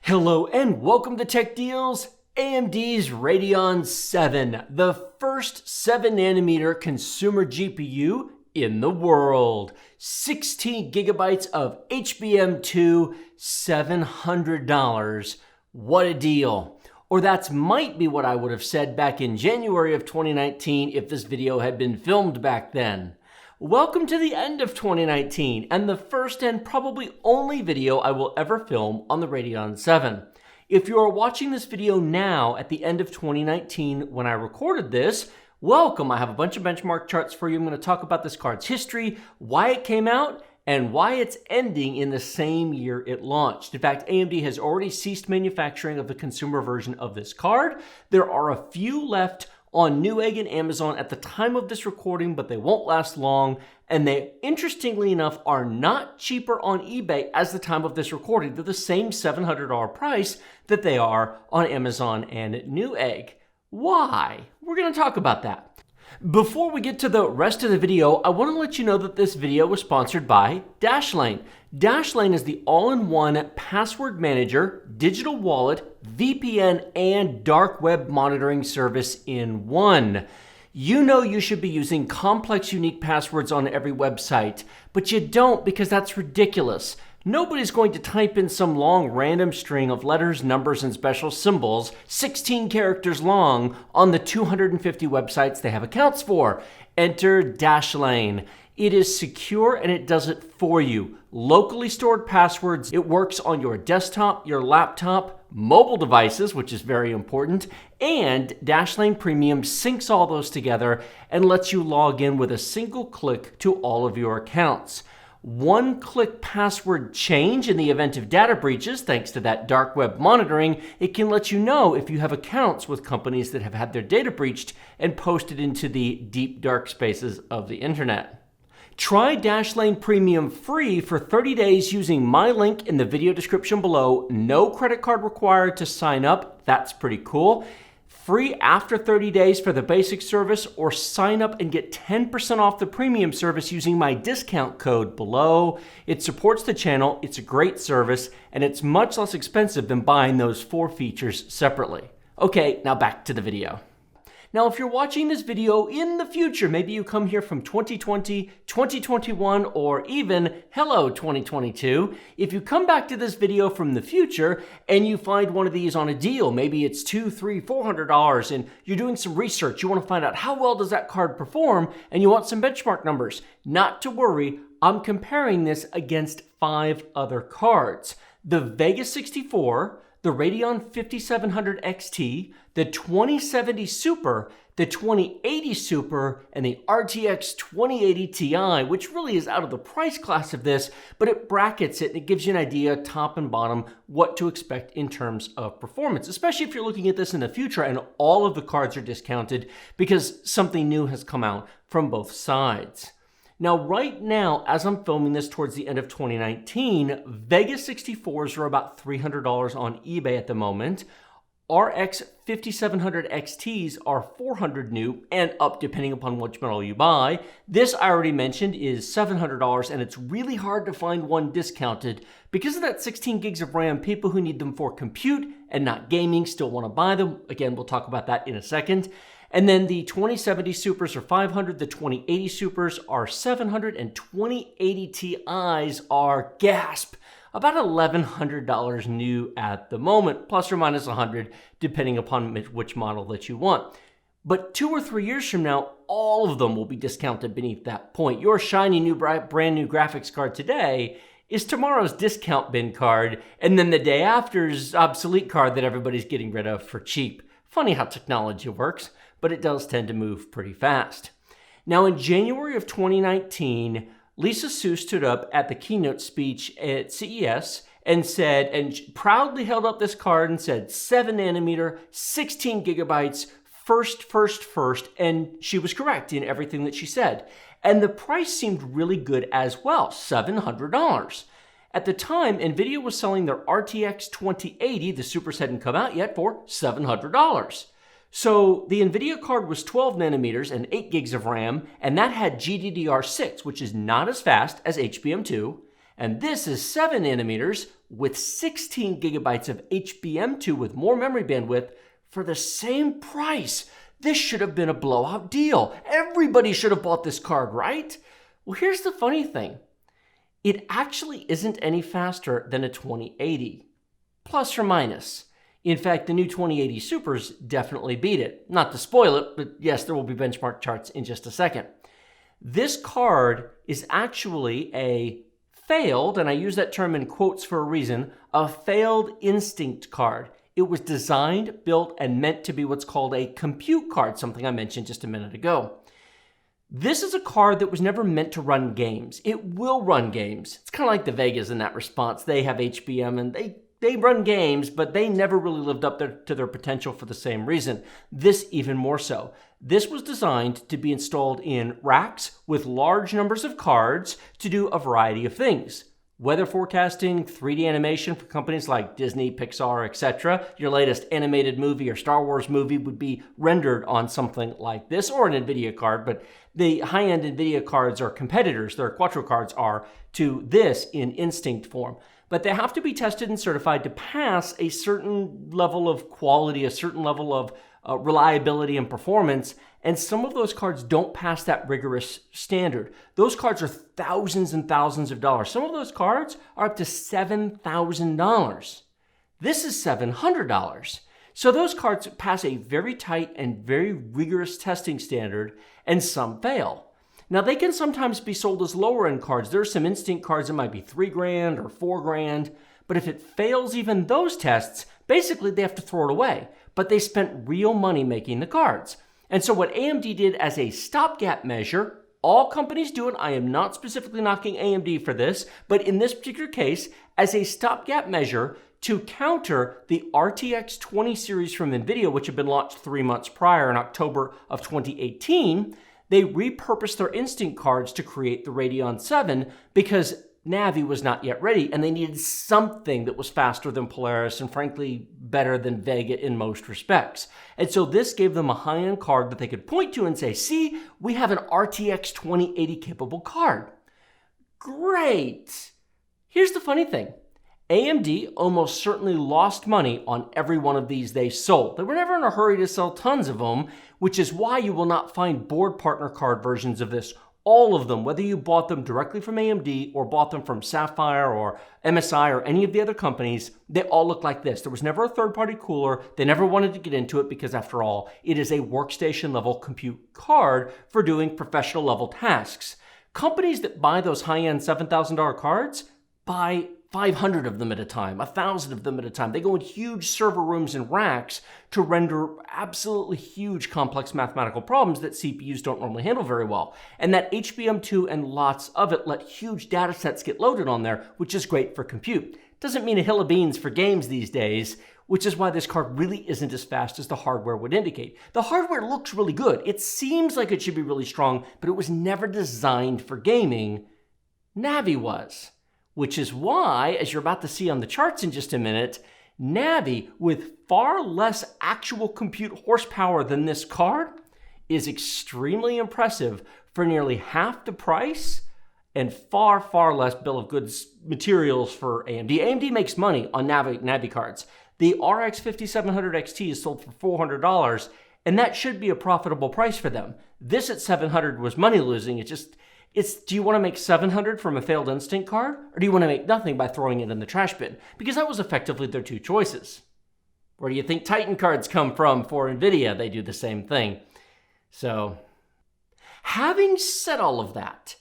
Hello and welcome to Tech Deals. AMD's Radeon VII, the first 7nm consumer GPU in the world. 16 gigabytes of HBM2, $700. What a deal. Or that might be what I would have said back in January of 2019 if this video had been filmed back then. Welcome to the end of 2019 and the first and probably only video I will ever film on the Radeon VII. If you are watching this video now at the end of 2019 when I recorded this, welcome. I have a bunch of benchmark charts for you. I'm going to talk about this card's history, why it came out, and why it's ending in the same year it launched. In fact, AMD has already ceased manufacturing of the consumer version of this card. There are a few left on Newegg and Amazon at the time of this recording, but they won't last long, and they, interestingly enough, are not cheaper on eBay as the time of this recording. They're the same $700 price that they are on Amazon and Newegg. Why? We're going to talk about that. Before we get to the rest of the video, I want to let you know that this video was sponsored by Dashlane. Dashlane is the all-in-one password manager, digital wallet, VPN, and dark web monitoring service in one. You know you should be using complex, unique passwords on every website, but you don't because that's ridiculous. Nobody's going to type in some long random string of letters, numbers, and special symbols, 16 characters long, on the 250 websites they have accounts for. Enter Dashlane. It is secure and it does it for you. Locally stored passwords. It works on your desktop, your laptop, mobile devices, which is very important, and Dashlane Premium syncs all those together and lets you log in with a single click to all of your accounts. One-click password change in the event of data breaches. Thanks to that dark web monitoring, it can let you know if you have accounts with companies that have had their data breached and posted into the deep dark spaces of the internet. Try Dashlane Premium free for 30 days using my link in the video description below. No credit card required to sign up. That's pretty cool. Free after 30 days for the basic service, or sign up and get 10% off the premium service using my discount code below. It supports the channel, it's a great service, and it's much less expensive than buying those 4 features separately. Okay, now back to the video. Now, if you're watching this video in the future, maybe you come here from 2020, 2021, or even hello 2022. If you come back to this video from the future and you find one of these on a deal, maybe it's $200, $300, $400, and you're doing some research, you want to find out how well does that card perform, and you want some benchmark numbers. Not to worry, I'm comparing this against 5 other cards. The Vega 64, the Radeon 5700 XT, the 2070 Super, the 2080 Super, and the RTX 2080 Ti, which really is out of the price class of this, but it brackets it and it gives you an idea, top and bottom, what to expect in terms of performance, especially if you're looking at this in the future and all of the cards are discounted because something new has come out from both sides. Now, right now, as I'm filming this towards the end of 2019, Vega 64s are about $300 on eBay at the moment. RX 5700 XTs are $400 new and up depending upon which model you buy. This I already mentioned is $700 and it's really hard to find one discounted. Because of that 16 gigs of RAM, people who need them for compute and not gaming still want to buy them. Again, we'll talk about that in a second. And then the 2070 Supers are $500, the 2080 Supers are $700, and 2080 Ti's are, gasp, about $1,100 new at the moment, plus or minus $100, depending upon which model that you want. But 2 or 3 years from now, all of them will be discounted beneath that point. Your shiny new brand new graphics card today is tomorrow's discount bin card, and then the day after's obsolete card that everybody's getting rid of for cheap. Funny how technology works, but it does tend to move pretty fast. Now, in January of 2019, Lisa Su stood up at the keynote speech at CES and said, and proudly held up this card and said, 7nm, 16 gigabytes, first, and she was correct in everything that she said. And the price seemed really good as well, $700. At the time, NVIDIA was selling their RTX 2080, the Supers hadn't come out yet, for $700. So the NVIDIA card was 12 nanometers and 8 gigs of RAM, and that had GDDR6, which is not as fast as HBM2. And this is 7 nanometers with 16 gigabytes of HBM2 with more memory bandwidth for the same price. This should have been a blowout deal. Everybody should have bought this card, right? Well, here's the funny thing. It actually isn't any faster than a 2080, plus or minus. In fact, the new 2080 Supers definitely beat it. Not to spoil it, but yes, there will be benchmark charts in just a second. This card is actually a failed, and I use that term in quotes for a reason, a failed Instinct card. It was designed, built, and meant to be what's called a compute card, something I mentioned just a minute ago. This is a card that was never meant to run games. It will run games. It's kind of like the Vegas in that response. They have HBM and they run games, but they never really lived up to their potential for the same reason. This even more so. This was designed to be installed in racks with large numbers of cards to do a variety of things. Weather forecasting, 3D animation for companies like Disney, Pixar, etc. Your latest animated movie or Star Wars movie would be rendered on something like this, or an NVIDIA card, but the high-end NVIDIA cards are competitors, their Quattro cards are, to this in Instinct form. But they have to be tested and certified to pass a certain level of quality, a certain level of reliability and performance, and some of those cards don't pass that rigorous standard. Those cards are thousands and thousands of dollars. Some of those cards are up to $7,000. This is $700. So those cards pass a very tight and very rigorous testing standard, and some fail. Now, they can sometimes be sold as lower end cards. There are some Instinct cards that might be $3,000 or $4,000, but if it fails even those tests, basically they have to throw it away. But they spent real money making the cards. And so what AMD did as a stopgap measure, all companies do it, I am not specifically knocking AMD for this, but in this particular case, as a stopgap measure to counter the RTX 20 series from NVIDIA, which had been launched 3 months prior in October of 2018, they repurposed their Instinct cards to create the Radeon VII because Navi was not yet ready, and they needed something that was faster than Polaris and frankly better than Vega in most respects. And so this gave them a high-end card that they could point to and say, see, we have an RTX 2080 capable card. Great! Here's the funny thing. AMD almost certainly lost money on every one of these they sold. They were never in a hurry to sell tons of them, which is why you will not find board partner card versions of this. All of them, whether you bought them directly from AMD or bought them from Sapphire or MSI or any of the other companies, they all look like this. There was never a third-party cooler. They never wanted to get into it because, after all, it is a workstation-level compute card for doing professional-level tasks. Companies that buy those high-end $7,000 cards buy 500 of them at a time, 1,000 of them at a time. They go in huge server rooms and racks to render absolutely huge complex mathematical problems that CPUs don't normally handle very well. And that HBM2 and lots of it let huge data sets get loaded on there, which is great for compute. Doesn't mean a hill of beans for games these days, which is why this card really isn't as fast as the hardware would indicate. The hardware looks really good. It seems like it should be really strong, but it was never designed for gaming. Navi was. Which is why, as you're about to see on the charts in just a minute, Navi, with far less actual compute horsepower than this card, is extremely impressive for nearly half the price and far, far less bill of goods materials for AMD. AMD makes money on Navi cards. The RX 5700 XT is sold for $400, and that should be a profitable price for them. This at $700 was money losing. Do you want to make $700 from a failed Instinct card, or do you want to make nothing by throwing it in the trash bin? Because that was effectively their two choices. Where do you think Titan cards come from for NVIDIA? They do the same thing. So, having said all of that,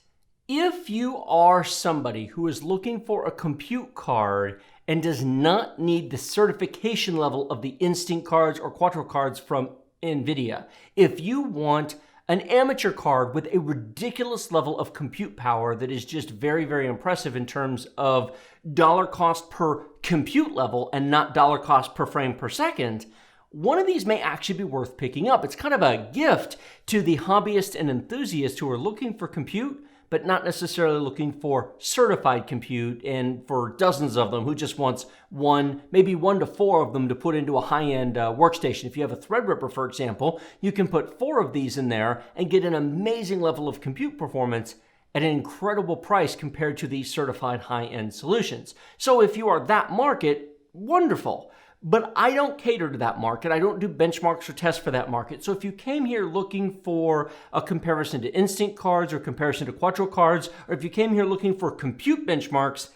if you are somebody who is looking for a compute card and does not need the certification level of the Instinct cards or Quattro cards from NVIDIA, if you want an amateur card with a ridiculous level of compute power that is just very, very impressive in terms of dollar cost per compute level and not dollar cost per frame per second, one of these may actually be worth picking up. It's kind of a gift to the hobbyist and enthusiast who are looking for compute, but not necessarily looking for certified compute, and for dozens of them who just wants one, maybe 1 to 4 of them to put into a high-end workstation. If you have a Threadripper, for example, you can put 4 of these in there and get an amazing level of compute performance at an incredible price compared to these certified high-end solutions. So if you are that market, wonderful. But I don't cater to that market. I don't do benchmarks or tests for that market. So if you came here looking for a comparison to instant cards or comparison to Quattro cards, or if you came here looking for compute benchmarks,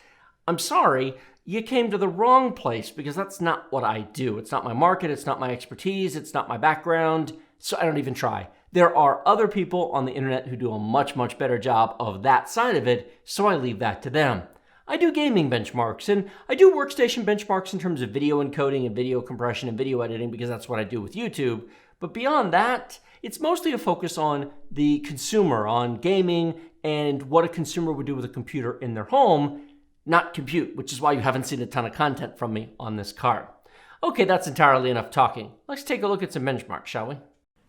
I'm sorry, you came to the wrong place, because that's not what I do. It's not my market, it's not my expertise, it's not my background, so I don't even try. There are other people on the internet who do a much, much better job of that side of it, so I leave that to them. I do gaming benchmarks, and I do workstation benchmarks in terms of video encoding and video compression and video editing, because that's what I do with YouTube. But beyond that, it's mostly a focus on the consumer, on gaming, and what a consumer would do with a computer in their home, not compute, which is why you haven't seen a ton of content from me on this card. Okay, that's entirely enough talking. Let's take a look at some benchmarks, shall we?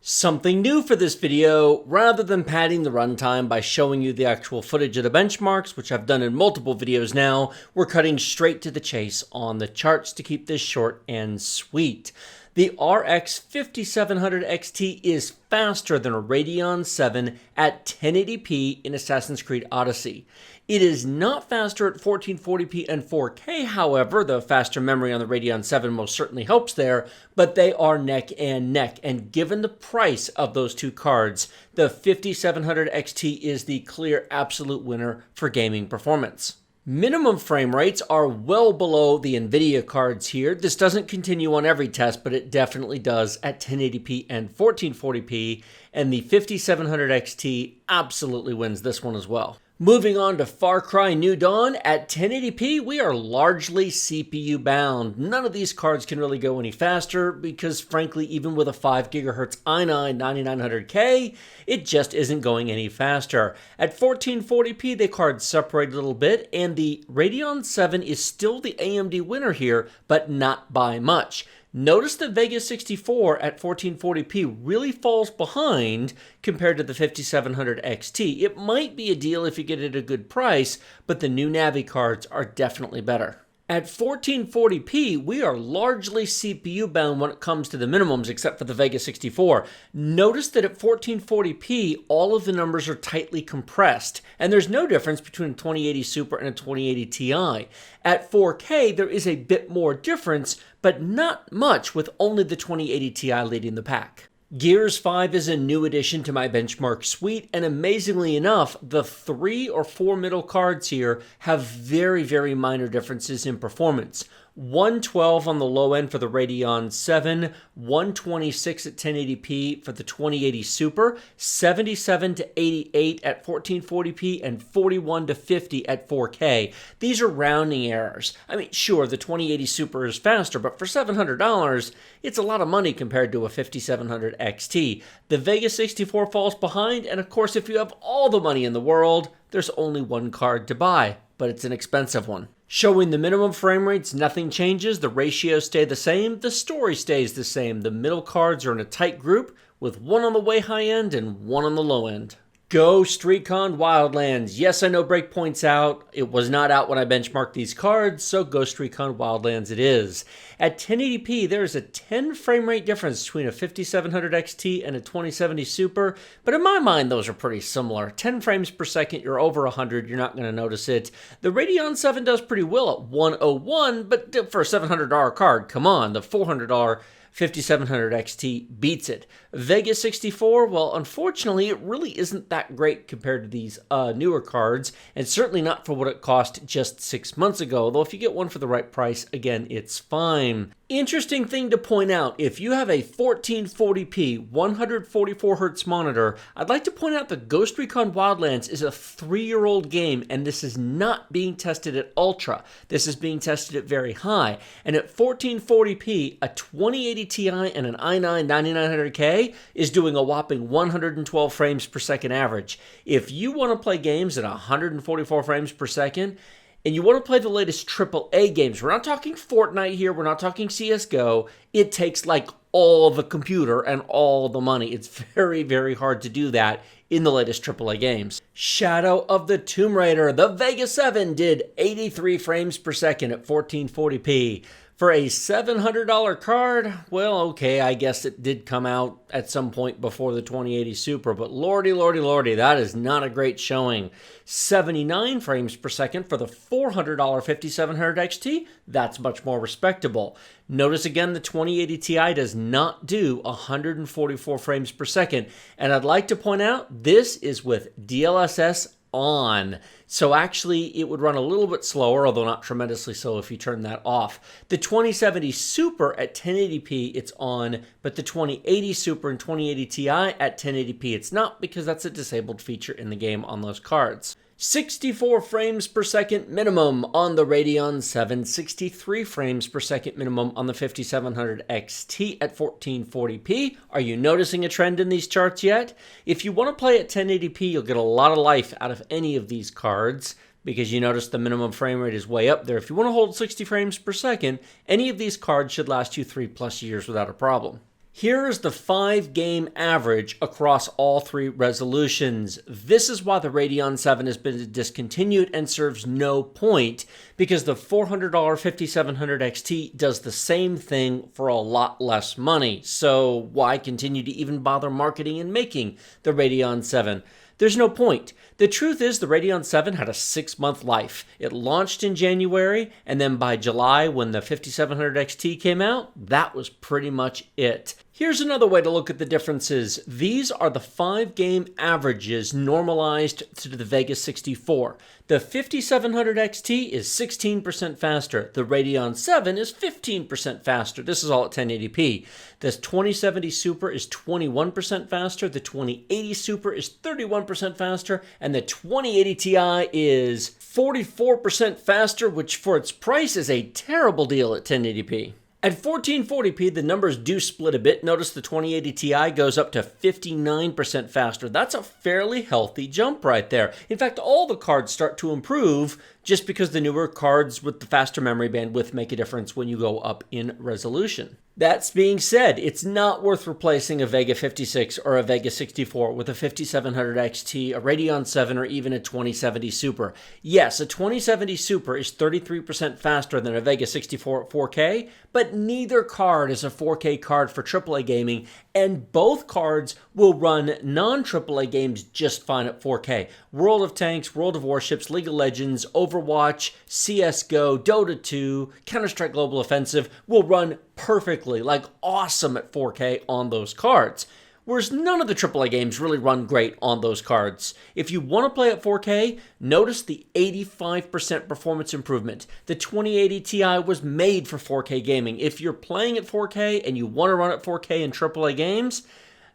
Something new for this video, rather than padding the runtime by showing you the actual footage of the benchmarks, which I've done in multiple videos now, we're cutting straight to the chase on the charts to keep this short and sweet. The RX 5700 XT is faster than a Radeon 7 at 1080p in Assassin's Creed Odyssey. It is not faster at 1440p and 4K, however. The faster memory on the Radeon 7 most certainly helps there, but they are neck and neck. And given the price of those two cards, the 5700 XT is the clear absolute winner for gaming performance. Minimum frame rates are well below the NVIDIA cards here. This doesn't continue on every test, but it definitely does at 1080p and 1440p, and the 5700 XT absolutely wins this one as well. Moving on to Far Cry New Dawn, at 1080p, we are largely CPU bound. None of these cards can really go any faster because, frankly, even with a 5 GHz i9 9900K, it just isn't going any faster. At 1440p, the cards separate a little bit, and the Radeon 7 is still the AMD winner here, but not by much. Notice that Vega 64 at 1440p really falls behind compared to the 5700 XT. It might be a deal if you get it at a good price, but the new Navi cards are definitely better. At 1440p, we are largely CPU bound when it comes to the minimums, except for the Vega 64. Notice that at 1440p, all of the numbers are tightly compressed, and there's no difference between a 2080 Super and a 2080 Ti. At 4K, there is a bit more difference, but not much, with only the 2080 Ti leading the pack. Gears 5 is a new addition to my benchmark suite, and amazingly enough, the 3 or 4 middle cards here have very, very minor differences in performance. 112 on the low end for the Radeon 7, 126 at 1080p for the 2080 Super, 77 to 88 at 1440p, and 41 to 50 at 4K. These are rounding errors. I mean, sure, the 2080 Super is faster, but for $700, it's a lot of money compared to a 5700 XT. The Vega 64 falls behind, and of course, if you have all the money in the world, there's only one card to buy, but it's an expensive one. Showing the minimum frame rates, nothing changes. The ratios stay the same. The story stays the same. The middle cards are in a tight group with one on the way high end and one on the low end. Ghost Recon Wildlands. Yes, I know Breakpoint's out. It was not out when I benchmarked these cards, so Ghost Recon Wildlands it is. At 1080p, there is a 10 frame rate difference between a 5700 XT and a 2070 Super, but in my mind, those are pretty similar. 10 frames per second, you're over 100, you're not going to notice it. The Radeon 7 does pretty well at 101, but for a $700 card, come on, the $400 5700 XT beats it. Vega 64, well, unfortunately, it really isn't that great compared to these newer cards, and certainly not for what it cost just 6 months ago, though if you get one for the right price, again, it's fine. Interesting thing to point out, if you have a 1440p 144Hz monitor, I'd like to point out that Ghost Recon Wildlands is a 3-year-old game, and this is not being tested at Ultra. This is being tested at very high, and at 1440p, a 2080 Ti and an i9 9900K is doing a whopping 112 frames per second average. If you want to play games at 144 frames per second, and you want to play the latest AAA games, we're not talking Fortnite here, we're not talking CSGO, it takes like all the computer and all the money. It's very, very hard to do that in the latest AAA games. Shadow of the Tomb Raider, the Vega 7 did 83 frames per second at 1440p. For a $700 card, well, okay, I guess it did come out at some point before the 2080 Super, but lordy, lordy, lordy, that is not a great showing. 79 frames per second for the $400 5700 XT, that's much more respectable. Notice again the 2080 Ti does not do 144 frames per second, and I'd like to point out this is with DLSS on. So actually it would run a little bit slower, although not tremendously so if you turn that off. The 2070 Super at 1080p it's on, but the 2080 Super and 2080 Ti at 1080p it's not, because that's a disabled feature in the game on those cards. 64 frames per second minimum on the Radeon VII, 63 frames per second minimum on the 5700 XT at 1440p. Are you noticing a trend in these charts yet? If you want to play at 1080p, you'll get a lot of life out of any of these cards, because you notice the minimum frame rate is way up there. If you want to hold 60 frames per second, any of these cards should last you 3+ years without a problem. Here is the 5-game average across all 3 resolutions. This is why the Radeon VII has been discontinued and serves no point, because the $400 5700 XT does the same thing for a lot less money. So why continue to even bother marketing and making the Radeon VII? There's no point. The truth is the Radeon VII had a 6-month life. It launched in January, and then by July, when the 5700 XT came out, that was pretty much it. Here's another way to look at the differences. These are the 5-game averages normalized to the Vega 64. The 5700 XT is 16% faster. The Radeon 7 is 15% faster. This is all at 1080p. The 2070 Super is 21% faster. The 2080 Super is 31% faster. And the 2080 Ti is 44% faster, which for its price is a terrible deal at 1080p. At 1440p, the numbers do split a bit. Notice the 2080 Ti goes up to 59% faster. That's a fairly healthy jump right there. In fact, all the cards start to improve just because the newer cards with the faster memory bandwidth make a difference when you go up in resolution. That's being said, it's not worth replacing a Vega 56 or a Vega 64 with a 5700 XT, a Radeon 7, or even a 2070 Super. Yes, a 2070 Super is 33% faster than a Vega 64 at 4K, but neither card is a 4K card for AAA gaming, and both cards will run non-AAA games just fine at 4K. World of Tanks, World of Warships, League of Legends, Overwatch, CSGO, Dota 2, Counter-Strike Global Offensive will run perfectly, like awesome at 4K on those cards. Whereas none of the AAA games really run great on those cards. If you want to play at 4K, notice the 85% performance improvement. The 2080 Ti was made for 4K gaming. If you're playing at 4K and you want to run at 4K in AAA games,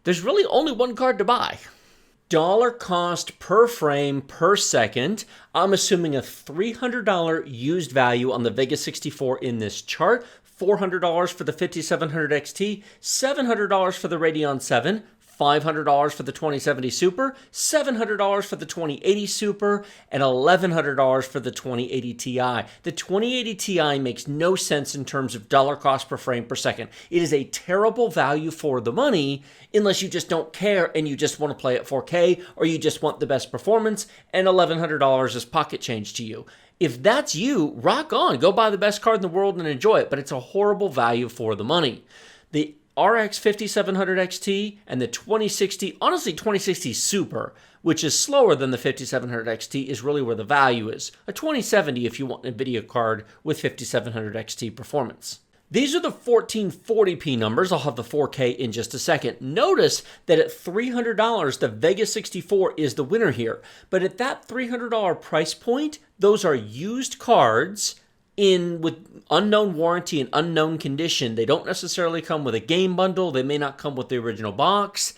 there's really only one card to buy. Dollar cost per frame per second. I'm assuming a $300 used value on the Vega 64 in this chart. $400 for the 5700 XT, $700 for the Radeon 7, $500 for the 2070 Super, $700 for the 2080 Super, and $1,100 for the 2080 Ti. The 2080 Ti makes no sense in terms of dollar cost per frame per second. It is a terrible value for the money unless you just don't care and you just want to play at 4K, or you just want the best performance and $1,100 is pocket change to you. If that's you, rock on. Go buy the best card in the world and enjoy it, but it's a horrible value for the money. The RX 5700 XT and the 2060, honestly 2060 Super, which is slower than the 5700 XT, is really where the value is. A 2070 if you want an NVIDIA card with 5700 XT performance. These are the 1440p numbers. I'll have the 4K in just a second. Notice that at $300, the Vega 64 is the winner here. But at that $300 price point, those are used cards with unknown warranty and unknown condition. They don't necessarily come with a game bundle. They may not come with the original box,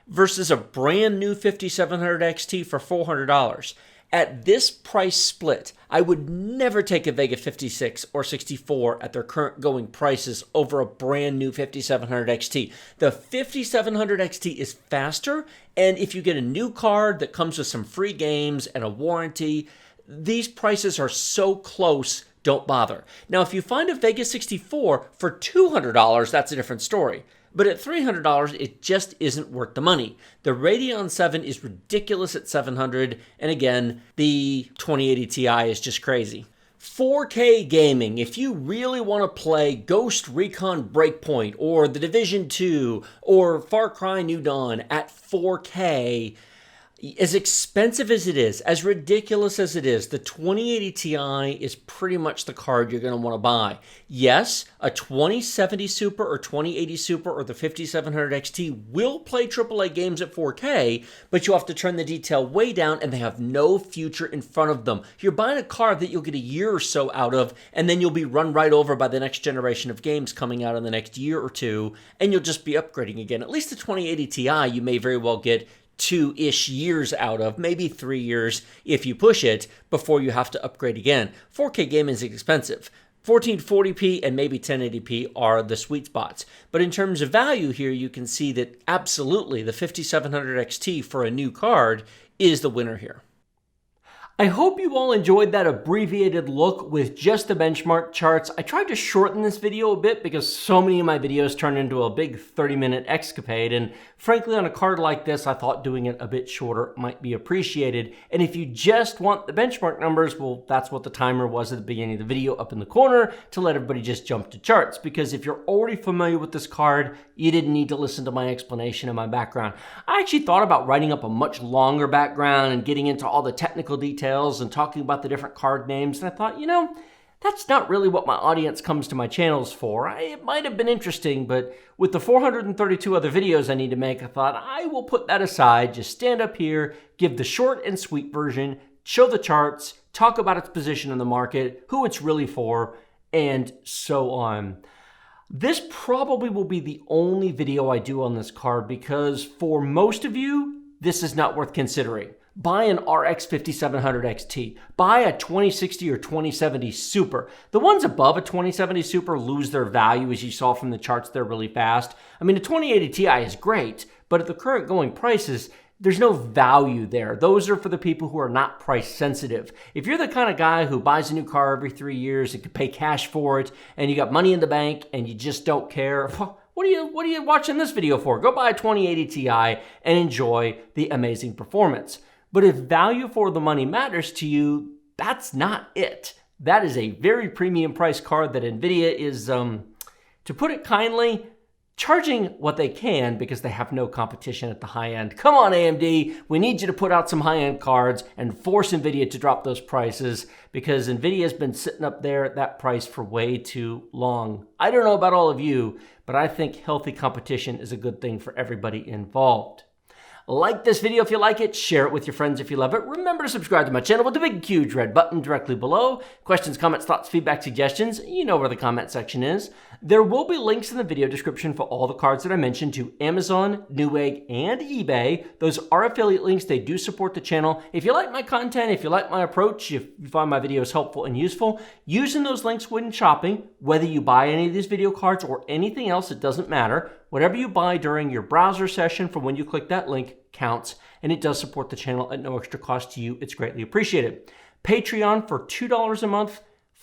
versus a brand new 5700 XT for $400. At this price split, I would never take a Vega 56 or 64 at their current going prices over a brand new 5700 XT. The 5700 XT is faster, and if you get a new card that comes with some free games and a warranty, these prices are so close, don't bother. Now, if you find a Vega 64 for $200, that's a different story. But at $300, it just isn't worth the money. The Radeon 7 is ridiculous at $700, and again, the 2080 Ti is just crazy. 4K gaming, if you really want to play Ghost Recon Breakpoint or The Division 2 or Far Cry New Dawn at 4K, as expensive as it is, as ridiculous as it is, the 2080 Ti is pretty much the card you're going to want to buy. Yes, a 2070 Super or 2080 Super or the 5700 XT will play AAA games at 4K, but you have to turn the detail way down and they have no future in front of them. You're buying a card that you'll get a year or so out of, and then you'll be run right over by the next generation of games coming out in the next year or two, and you'll just be upgrading again. At least the 2080 Ti you may very well get 2-ish years out of, maybe 3 years if you push it, before you have to upgrade again. 4K gaming is expensive. 1440p and maybe 1080p are the sweet spots. But in terms of value here, you can see that absolutely the 5700 XT for a new card is the winner here. I hope you all enjoyed that abbreviated look with just the benchmark charts. I tried to shorten this video a bit because so many of my videos turn into a big 30-minute escapade, and frankly on a card like this I thought doing it a bit shorter might be appreciated. And if you just want the benchmark numbers, well, that's what the timer was at the beginning of the video up in the corner to let everybody just jump to charts, because if you're already familiar with this card, you didn't need to listen to my explanation and my background. I actually thought about writing up a much longer background and getting into all the technical details and talking about the different card names, and I thought, you know, that's not really what my audience comes to my channels for. It might have been interesting, but with the 432 other videos I need to make, I thought I will put that aside, just stand up here, give the short and sweet version, show the charts, talk about its position in the market, who it's really for, and so on. This probably will be the only video I do on this card because for most of you, this is not worth considering. Buy an RX 5700 XT. Buy a 2060 or 2070 Super. The ones above a 2070 Super lose their value, as you saw from the charts there really fast. I mean, the 2080 Ti is great, but at the current going prices, there's no value there. Those are for the people who are not price sensitive. If you're the kind of guy who buys a new car every 3 years and can pay cash for it, and you got money in the bank and you just don't care, what are you watching this video for? Go buy a 2080 Ti and enjoy the amazing performance. But if value for the money matters to you, that's not it. That is a very premium price card that NVIDIA is, to put it kindly, charging what they can because they have no competition at the high end. Come on, AMD, we need you to put out some high-end cards and force NVIDIA to drop those prices because NVIDIA has been sitting up there at that price for way too long. I don't know about all of you, but I think healthy competition is a good thing for everybody involved. Like this video if you like it, share it with your friends if you love it. Remember to subscribe to my channel with the big huge red button directly below. Questions, comments, thoughts, feedback, suggestions, you know where the comment section is. There will be links in the video description for all the cards that I mentioned to Amazon, Newegg, and eBay. Those are affiliate links. They do support the channel. If you like my content, if you like my approach, if you find my videos helpful and useful, using those links when shopping, whether you buy any of these video cards or anything else, it doesn't matter. Whatever you buy during your browser session from when you click that link counts, and it does support the channel at no extra cost to you. It's greatly appreciated. Patreon for $2 a month,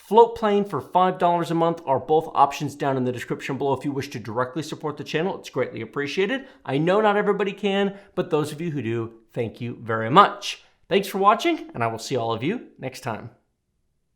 Floatplane for $5 a month are both options down in the description below if you wish to directly support the channel. It's greatly appreciated. I know not everybody can, but those of you who do, thank you very much. Thanks for watching, and I will see all of you next time.